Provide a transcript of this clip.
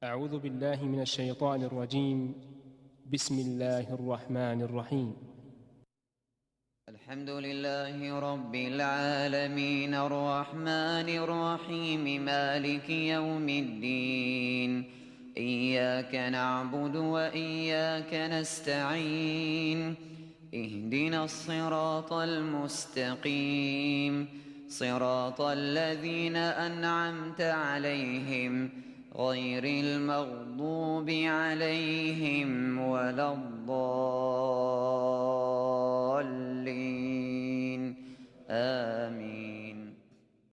أعوذ بالله من الشيطان الرجيم. بسم الله الرحمن الرحيم. الحمد لله رب العالمين الرحمن الرحيم مالك يوم الدين. إياك نعبد وإياك نستعين. اهدنا الصراط المستقيم، صراط الذين أنعمت عليهم غير المغضوب عليهم ولا الضالين.